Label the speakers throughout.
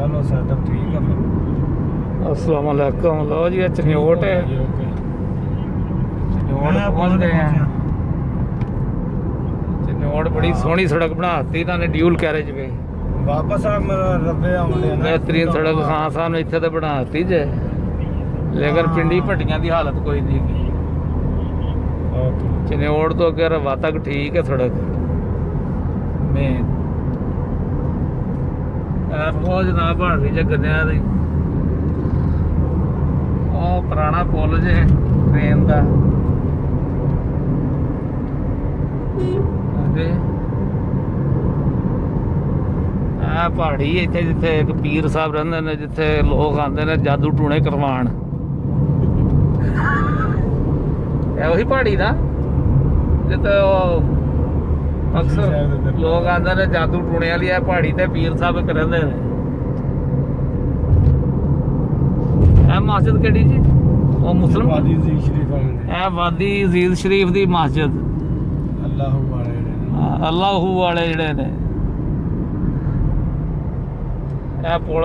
Speaker 1: चलो सेटअप ठीक है फिर।
Speaker 2: अस्सलाम वालेकुम। लो जी ये चनियोट है, चनियोट पहुंच गए हैं। चनियोट बड़ी सोहनी सड़क बनाती इन्होंने, ड्यूल कैरेज वे
Speaker 1: वापस आ मेरा रबे आउंडे ना
Speaker 2: बेहतरीन सड़क खान साहब ने इतने तो बनाती जे, लेकिन पिंडी भट्टियां की हालत कोई नहीं की।
Speaker 1: ओके
Speaker 2: चनियोट तो अगे रवा तक ठीक है सड़क मेन। बहुत जनाब बन रही जे गद्दियां दी, ਉਹ ਪੁਰਾਣਾ ਪੁਲ ਜੇ ਟ੍ਰੇਨ ਦਾ। ਆ ਪਹਾੜੀ ਇੱਥੇ ਜਿੱਥੇ ਇੱਕ ਪੀਰ ਸਾਹਿਬ ਰਹਿੰਦੇ ਨੇ, ਜਿੱਥੇ ਲੋਕ ਆਉਂਦੇ ਨੇ ਜਾਦੂ ਟੂਣੇ ਕਰਵਾਉਣ। ਇਹ ਉਹੀ ਪਹਾੜੀ ਦਾ ਜਿੱਥੇ ਉਹ ਅਕਸਰ ਲੋਕ ਆਉਂਦੇ ਨੇ ਜਾਦੂ ਟੂਣੇ ਵਾਲੀ। ਇਹ ਪਹਾੜੀ ਤੇ ਪੀਰ ਸਾਹਿਬ ਇੱਕ ਰਹਿੰਦੇ ਨੇ। ਇਹ ਮਸਜਿਦ ਕਿਹੜੀ ਜੀ? ਉਹ ਮੁਸਲਮ
Speaker 1: ਵਾਦੀ ਅਜ਼ੀਜ਼ ਸ਼ਰੀਫ ਆਉਂਦੇ
Speaker 2: ਇਹ ਵਾਦੀ ਅਜ਼ੀਜ਼ ਸ਼ਰੀਫ ਦੀ ਮਸਜਿਦ।
Speaker 1: ਅੱਲਾਹੂ ਵਾਲੇ ਜਿਹੜੇ
Speaker 2: ਅੱਲਾਹੂ ਵਾਲੇ ਜਿਹੜੇ ਨੇ। ਇਹ ਪੁਲ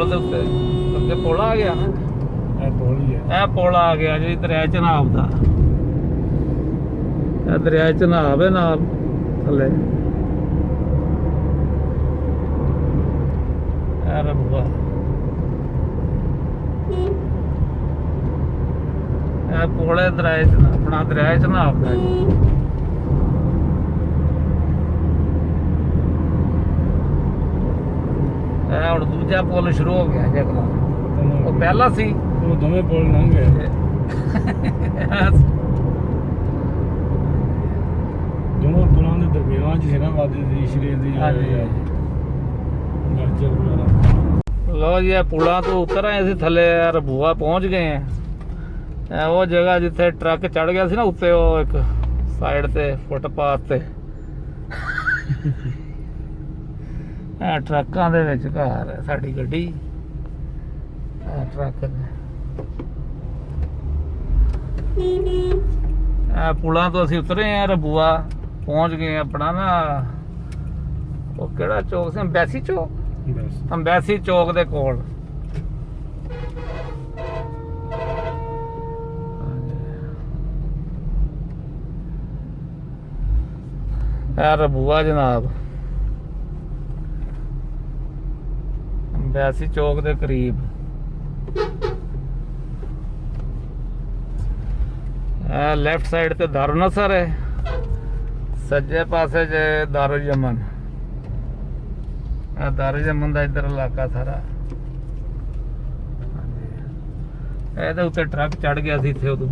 Speaker 2: ਦੇ ਉੱਤੇ ਅੱਗੇ ਪੁਲ ਆ ਗਿਆ ਨਾ,
Speaker 1: ਇਹ ਪੁਲ ਹੀ ਹੈ।
Speaker 2: ਇਹ ਪੁਲ ਆ ਗਿਆ ਜੀ ਦਰਿਆ ਚਨਾਬ ਦਾ। ਇਹ ਦਰਿਆ ਚਨਾਬ ਹੈ ਨਾਲ ਥੱਲੇ। ਇਹ ਰੱਬਾ ਇਹ ਪੁਲ ਹੈ ਦਰਿਆ ਆਪਣਾ ਦਰਿਆ ਚਨਾਬ ਦਾ ਜੀ। ਇਹ ਹੁਣ ਦੂਜਾ ਪੁਲ ਸ਼ੁਰੂ ਹੋ ਗਿਆ ਜਗਲਾ। ਉਹ ਪਹਿਲਾ ਸੀ,
Speaker 1: ਉਹ ਦੋਵੇਂ ਪੁਲ ਲੰਘ ਗਏ। ਦੋਨੋਂ ਪੁਲਾਂ ਦੇ ਦਰਮਿਆਨ ਚ ਸੀ ਨਾ ਵਾਦੀ ਅਜ਼ੀਜ਼ ਸ਼ਰੀਫ ਦੀ ਮਸਜਿਦ ਵਗੈਰਾ।
Speaker 2: ਲੋ ਜੀ ਇਹ ਪੁਲਾਂ ਤੋਂ ਉਤਰ ਆਏ ਅਸੀਂ ਥੱਲੇ ਰਬੂਆ ਪਹੁੰਚ ਗਏ ਆ। ਇਹ ਉਹ ਜਗ੍ਹਾ ਜਿੱਥੇ ਟਰੱਕ ਚੜ ਗਿਆ ਸੀ ਨਾ ਉੱਤੇ, ਉਹ ਇੱਕ ਸਾਈਡ ਤੇ ਫੁੱਟਪਾਥ ਤੇ। ਇਹ ਟਰੱਕਾਂ ਦੇ ਵਿੱਚ ਘਰ ਹੈ ਸਾਡੀ ਗੱਡੀ। ਇਹ ਟਰੱਕ ਇਹ ਪੁਲਾਂ ਤੋਂ ਅਸੀਂ ਉਤਰੇ ਆ, ਰਬੂਆ ਪਹੁੰਚ ਗਏ ਆਪਣਾ ਨਾ। ਉਹ ਕਿਹੜਾ ਚੌਕ ਸੀ? ਅੰਬੈਸੀ ਚੌਕ।
Speaker 1: ਬਸ
Speaker 2: ਅੰਬੈਸੀ ਚੌਕ ਦੇ ਕੋਲ। ਇਹ ਰਬੂਆ ਜਨਾਬ ਅੰਬੈਸੀ ਚੌਕ ਦੇ ਕਰੀਬ। ਇਹ ਲੈਫਟ ਸਾਈਡ ਤੇ ਦਾਰੂਨਸਰ ਹੈ, ਸੱਜੇ ਪਾਸੇ ਜੇ ਦਾਰੂ ਯਮਨ। ਇਹ ਦਾਰੂ ਯਮਨ ਦਾ ਇੱਧਰ ਇਲਾਕਾ ਸਾਰਾ। ਇਹਦੇ ਉੱਤੇ ਟਰੱਕ ਚੜ ਗਿਆ ਸੀ ਇੱਥੇ ਉਦੋਂ।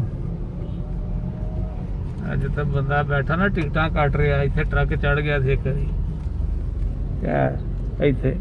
Speaker 2: ਜਿੱਥੇ ਬੰਦਾ ਬੈਠਾ ਨਾ ਟਿਕਟਾਂ ਕੱਟ ਰਿਹਾ, ਇੱਥੇ ਟਰੱਕ ਚੜ ਗਿਆ ਸੀ ਇੱਕ ਵਾਰੀ। ਇੱਥੇ